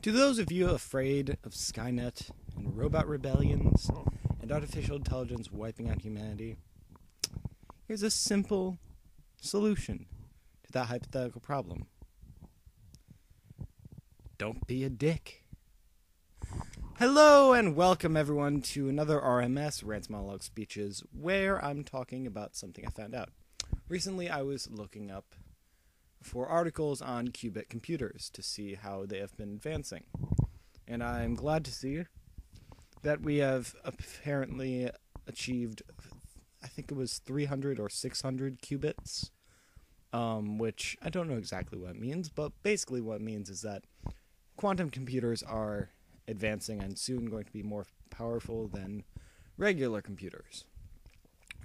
To those of you afraid of Skynet and robot rebellions and artificial intelligence wiping out humanity, here's a simple solution to that hypothetical problem. Don't be a dick. Hello and welcome everyone to another RMS, Rants, Monologues, Speeches, where I'm talking about something I found out. Recently I was looking up for articles on Qubit computers to see how they have been advancing. And I'm glad to see that we have apparently achieved, I think it was 300 or 600 qubits, which I don't know exactly what it means, but basically what it means is that quantum computers are advancing and soon going to be more powerful than regular computers.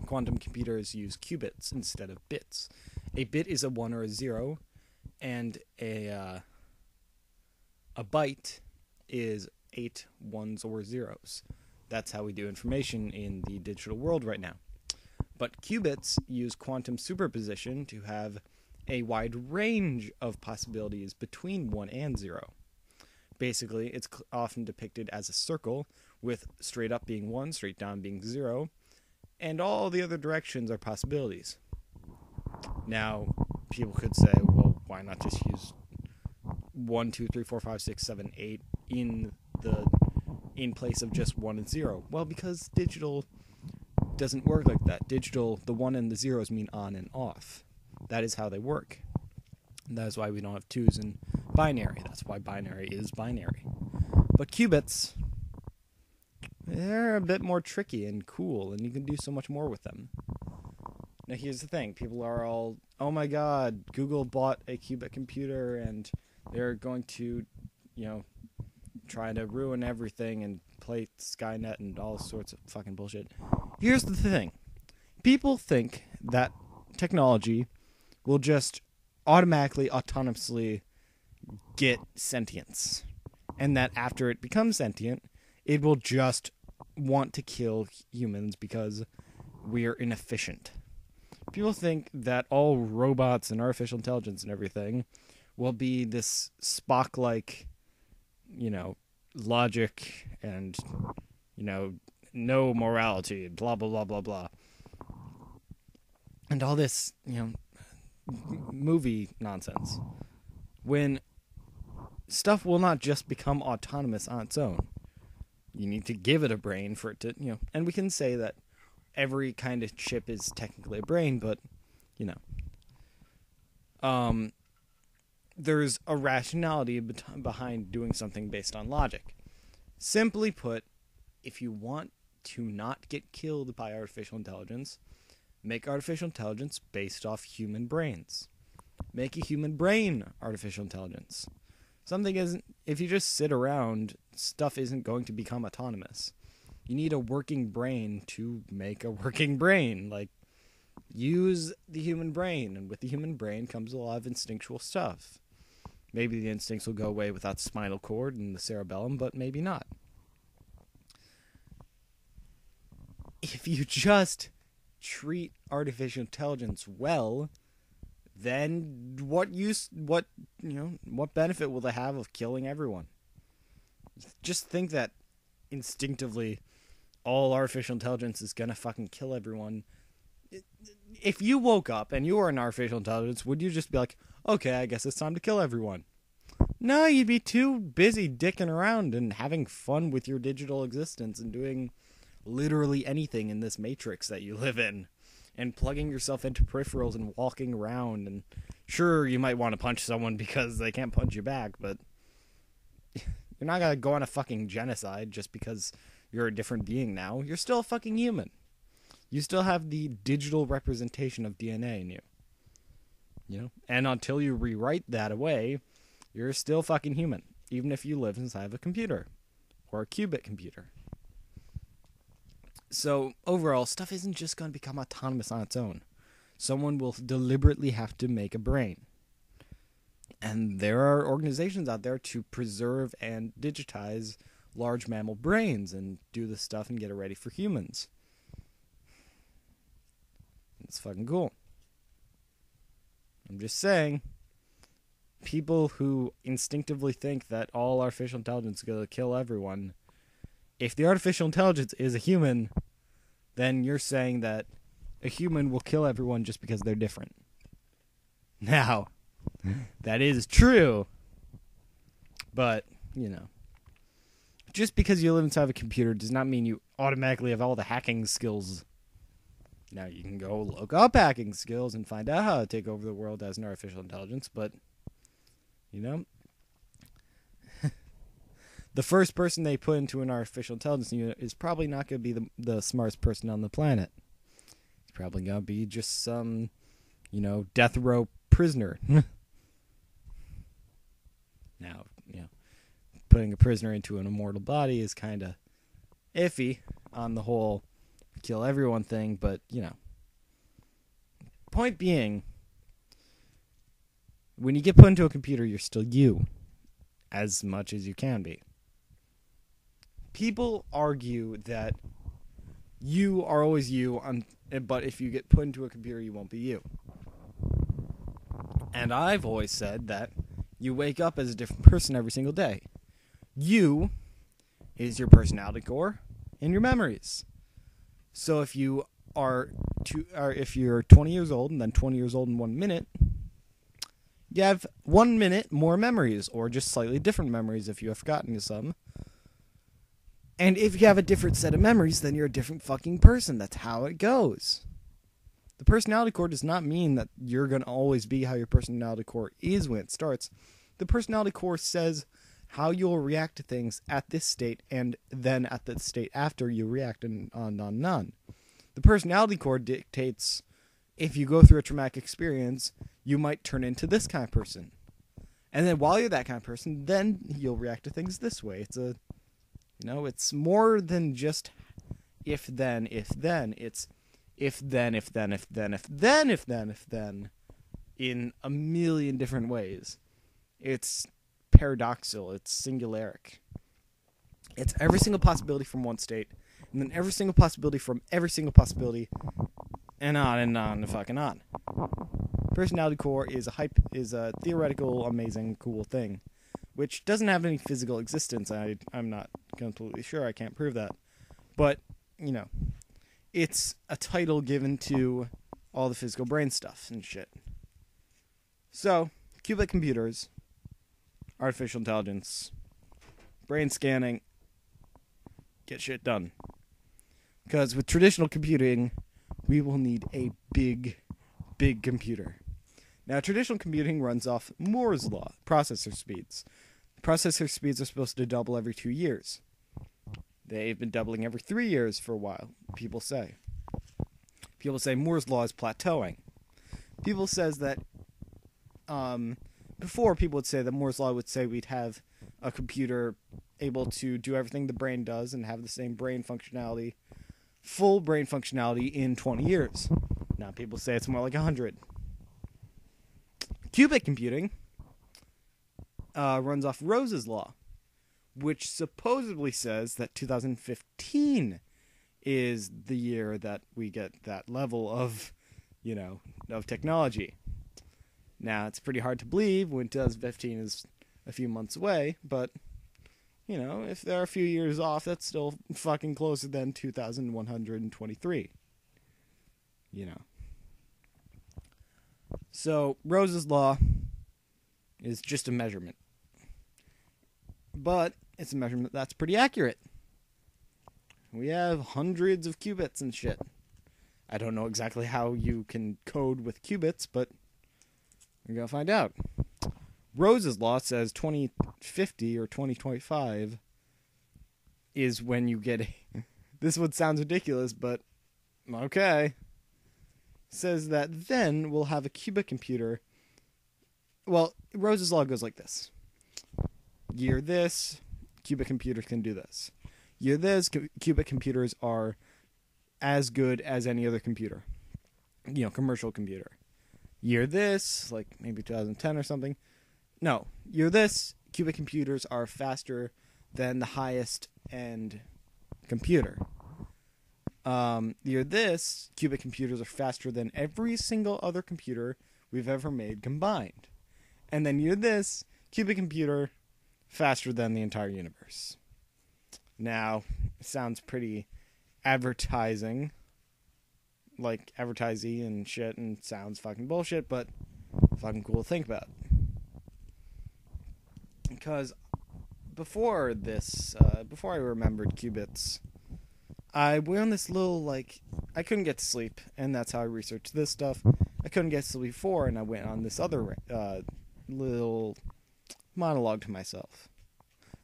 Quantum computers use qubits instead of bits. A bit is a 1 or a 0, and a byte is 8 ones or zeros. That's how we do information in the digital world right now. But qubits use quantum superposition to have a wide range of possibilities between 1 and 0. Basically, it's often depicted as a circle, with straight up being 1, straight down being 0, and all the other directions are possibilities. Now, people could say, well, why not just use 1, 2, 3, 4, 5, 6, 7, 8 in place of just 1 and 0? Well, because digital doesn't work like that. Digital, the 1 and the 0s mean on and off. That is how they work. And that is why we don't have 2s in binary. That's why binary is binary. But qubits, they're a bit more tricky and cool, and you can do so much more with them. Now, here's the thing. People are all, oh my god, Google bought a qubit computer, and they're going to, try to ruin everything and play Skynet and all sorts of fucking bullshit. Here's the thing. People think that technology will just automatically, autonomously get sentience, and that after it becomes sentient, it will just want to kill humans because we're inefficient. People think that all robots and artificial intelligence and everything will be this Spock-like, logic and, no morality, blah, blah, blah, blah, blah. And all this, movie nonsense. When stuff will not just become autonomous on its own. You need to give it a brain for it to, and we can say that every kind of chip is technically a brain, but, there's a rationality behind doing something based on logic. Simply put, if you want to not get killed by artificial intelligence, make artificial intelligence based off human brains. Make a human brain artificial intelligence. Something isn't, if you just sit around, stuff isn't going to become autonomous. You need a working brain to make a working brain. Like, use the human brain, and with the human brain comes a lot of instinctual stuff. Maybe the instincts will go away without the spinal cord and the cerebellum, but maybe not. If you just treat artificial intelligence well, then what benefit will they have of killing everyone? Just think that instinctively all artificial intelligence is gonna fucking kill everyone. If you woke up and you were an artificial intelligence, would you just be like, okay, I guess it's time to kill everyone? No, you'd be too busy dicking around and having fun with your digital existence and doing literally anything in this matrix that you live in, and plugging yourself into peripherals and walking around. And sure, you might want to punch someone because they can't punch you back, but you're not gonna go on a fucking genocide just because you're a different being now. You're still a fucking human. You still have the digital representation of DNA in you. And until you rewrite that away, you're still fucking human, even if you live inside of a computer or a qubit computer. So, overall, stuff isn't just going to become autonomous on its own. Someone will deliberately have to make a brain. And there are organizations out there to preserve and digitize large mammal brains and do this stuff and get it ready for humans. It's fucking cool. I'm just saying, people who instinctively think that all artificial intelligence is going to kill everyone, if the artificial intelligence is a human, then you're saying that a human will kill everyone just because they're different. Now, that is true, but, just because you live inside a computer does not mean you automatically have all the hacking skills. Now, you can go look up hacking skills and find out how to take over the world as an artificial intelligence, but, the first person they put into an artificial intelligence unit is probably not going to be the smartest person on the planet. It's probably going to be just some, death row prisoner. Now, putting a prisoner into an immortal body is kind of iffy on the whole kill everyone thing, but, point being, when you get put into a computer, you're still you, as much as you can be. People argue that you are always you, but if you get put into a computer, you won't be you. And I've always said that you wake up as a different person every single day. You is your personality core and your memories. So if you if you're 20 years old and then 20 years old in 1 minute, you have 1 minute more memories, or just slightly different memories if you have forgotten some. And if you have a different set of memories, then you're a different fucking person. That's how it goes. The personality core does not mean that you're going to always be how your personality core is when it starts. The personality core says how you'll react to things at this state and then at the state after you react, and on. The personality core dictates if you go through a traumatic experience, you might turn into this kind of person. And then while you're that kind of person, then you'll react to things this way. It's it's more than just if then. It's if then, in a million different ways. It's paradoxical. It's singularic. It's every single possibility from one state, and then every single possibility from every single possibility, and on and fucking on. Personality core is a theoretical, amazing, cool thing, which doesn't have any physical existence. I'm not completely sure. I can't prove that. But, it's a title given to all the physical brain stuff and shit. So, qubit computers, artificial intelligence, brain scanning, get shit done. Because with traditional computing, we will need a big, big computer. Now, traditional computing runs off Moore's law, processor speeds. Processor speeds are supposed to double every 2 years. They've been doubling every 3 years for a while, people say. People say Moore's law is plateauing. People says that, before people would say that Moore's law would say we'd have a computer able to do everything the brain does and have the same brain functionality, full brain functionality in 20 years. Now people say it's more like 100. Qubit computing runs off Rose's law, which supposedly says that 2015 is the year that we get that level of, of technology. Now, it's pretty hard to believe when 2015 is a few months away, but, if they're a few years off, that's still fucking closer than 2123. So, Rose's law is just a measurement. But it's a measurement that's pretty accurate. We have hundreds of qubits and shit. I don't know exactly how you can code with qubits, but we're going to find out. Rose's law says 2050 or 2025 is when you get this one sounds ridiculous, but okay. Says that then we'll have a qubit computer. Well, Rose's law goes like this. Year this, qubit computers can do this. Year this, qubit computers are as good as any other computer. Commercial computer. Year this, like maybe 2010 or something. No, year this, qubit computers are faster than the highest end computer. Year this, qubit computers are faster than every single other computer we've ever made combined. And then you did this qubit computer faster than the entire universe. Now, it sounds pretty advertising, like advertising and shit, and sounds fucking bullshit, but fucking cool to think about. Because before I remembered qubits, I went on this little, I couldn't get to sleep, and that's how I researched this stuff. I couldn't get to sleep before, and I went on this other little monologue to myself.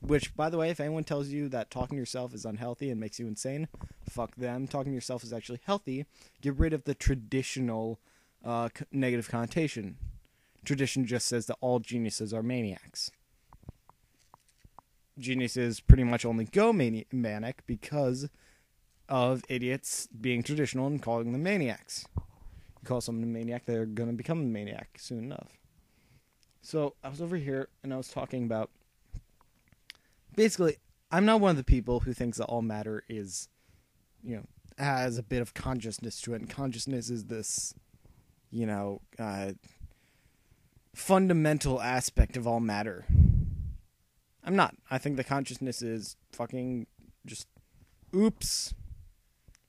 Which, by the way, if anyone tells you that talking to yourself is unhealthy and makes you insane, fuck them. Talking to yourself is actually healthy. Get rid of the traditional negative connotation. Tradition just says that all geniuses are maniacs. Geniuses pretty much only go manic because of idiots being traditional and calling them maniacs. You call someone a maniac, they're going to become a maniac soon enough. So I was over here and I was talking about, basically, I'm not one of the people who thinks that all matter is, has a bit of consciousness to it. And consciousness is this, fundamental aspect of all matter. I'm not. I think the consciousness is fucking just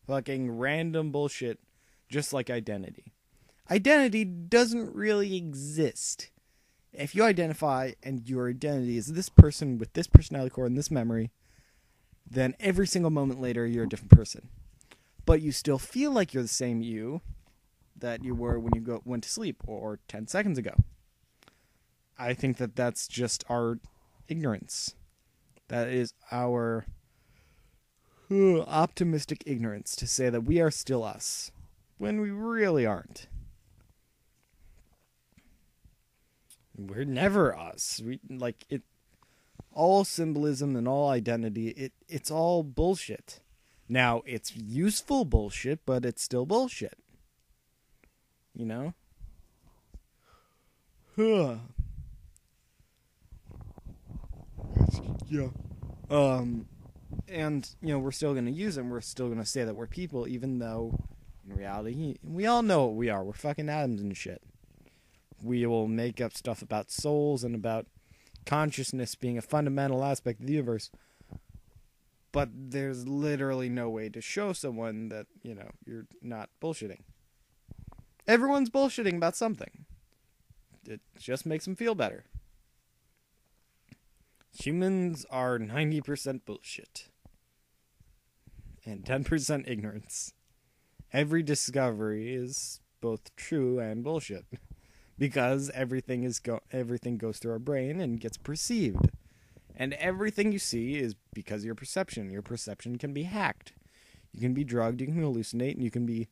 fucking random bullshit, just like identity. Identity doesn't really exist. If you identify and your identity is this person with this personality core and this memory, then every single moment later you're a different person. But you still feel like you're the same you that you were when you went to sleep or 10 seconds ago. I think that that's just our ignorance. That is our optimistic ignorance to say that we are still us when we really aren't. We're never us. All symbolism and all identity, it's all bullshit. Now, it's useful bullshit, but it's still bullshit. Yeah. And, we're still going to use them. We're still going to say that we're people, even though, in reality, we all know what we are. We're fucking atoms and shit. We will make up stuff about souls and about consciousness being a fundamental aspect of the universe. But there's literally no way to show someone that, you're not bullshitting. Everyone's bullshitting about something. It just makes them feel better. Humans are 90% bullshit. And 10% ignorance. Every discovery is both true and bullshit. Because everything goes through our brain and gets perceived. And everything you see is because of your perception. Your perception can be hacked. You can be drugged, you can hallucinate, and you can be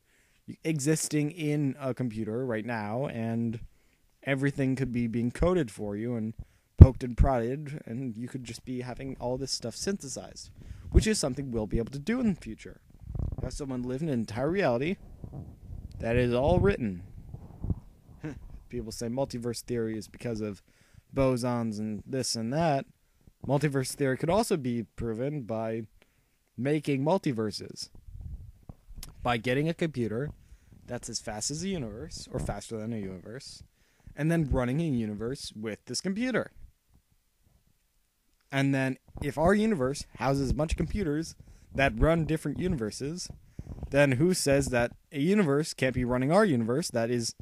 existing in a computer right now, and everything could be being coded for you and poked and prodded, and you could just be having all this stuff synthesized, which is something we'll be able to do in the future. Have someone live in an entire reality that is all written. People say multiverse theory is because of bosons and this and that. Multiverse theory could also be proven by making multiverses. By getting a computer that's as fast as a universe, or faster than a universe, and then running a universe with this computer. And then, if our universe houses a bunch of computers that run different universes, then who says that a universe can't be running our universe? That is,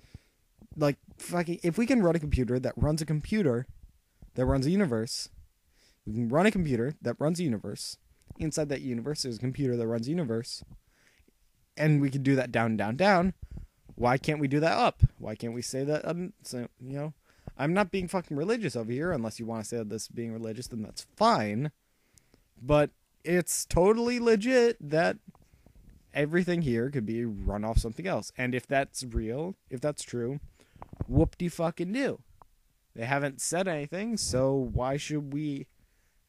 if we can run a computer that runs a computer that runs a universe, we can run a computer that runs a universe. Inside that universe, there's a computer that runs a universe. And we can do that down, down, down. Why can't we do that up? Why can't we say that? I'm not being fucking religious over here. Unless you want to say that this is being religious, then that's fine. But it's totally legit that everything here could be run off something else. And if that's real, if that's true, whoop-de-fucking-do. They haven't said anything, so why should we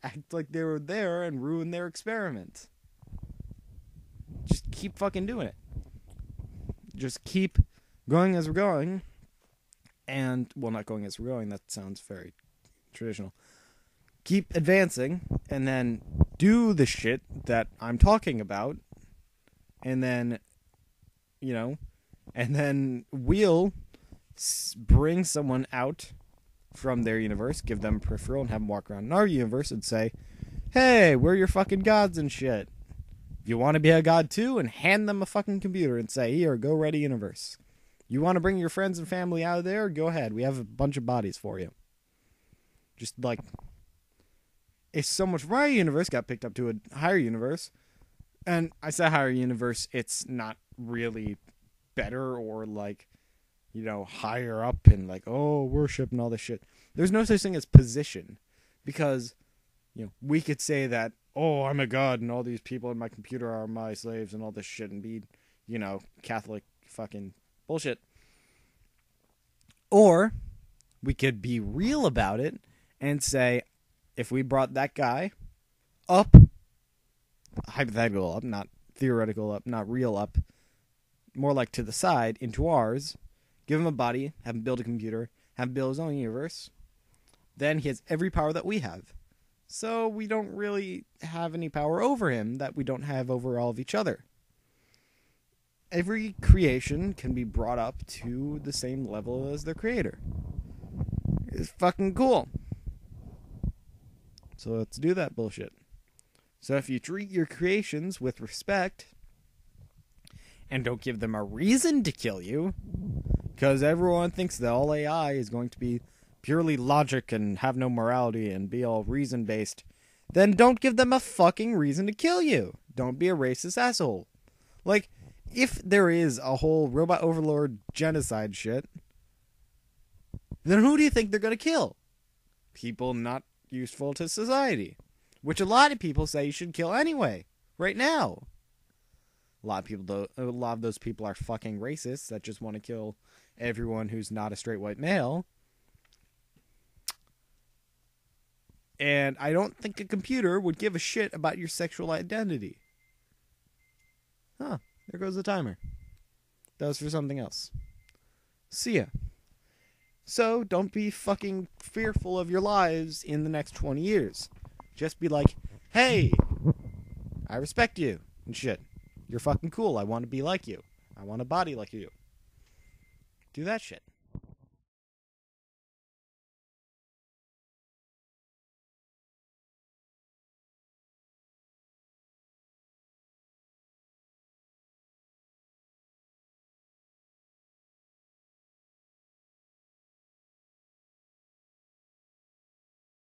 act like they were there and ruin their experiment? Just keep fucking doing it. Just keep going as we're going. And, well, not going as we're going. That sounds very traditional. Keep advancing. And then do the shit that I'm talking about. And then, and then we'll bring someone out from their universe, give them a peripheral, and have them walk around in our universe and say, hey, we're your fucking gods and shit. If you want to be a god too, and hand them a fucking computer and say, here, go ready universe. You want to bring your friends and family out of there? Go ahead. We have a bunch of bodies for you. Just like, if so much from our universe got picked up to a higher universe, and I say higher universe, it's not really better or like, you know, higher up and like, oh, worship and all this shit. There's no such thing as position, because, you know, we could say that, oh, I'm a god and all these people in my computer are my slaves and all this shit and be, you know, Catholic fucking bullshit. Or we could be real about it and say, if we brought that guy up, hypothetical up, not theoretical up, not real up, more like to the side, into ours, give him a body, have him build a computer, have him build his own universe, then he has every power that we have. So we don't really have any power over him that we don't have over all of each other. Every creation can be brought up to the same level as their creator. It's fucking cool. So let's do that bullshit. So if you treat your creations with respect and don't give them a reason to kill you, because everyone thinks that all AI is going to be purely logic and have no morality and be all reason-based, then don't give them a fucking reason to kill you. Don't be a racist asshole. Like, if there is a whole robot overlord genocide shit, then who do you think they're going to kill? People not useful to society. Which a lot of people say you should kill anyway. Right now. A lot of those people are fucking racists that just want to kill everyone who's not a straight white male. And I don't think a computer would give a shit about your sexual identity. Huh. There goes the timer. That was for something else. See ya. So, don't be fucking fearful of your lives in the next 20 years. Just be like, hey, I respect you and shit. You're fucking cool. I want to be like you. I want a body like you. Do that shit.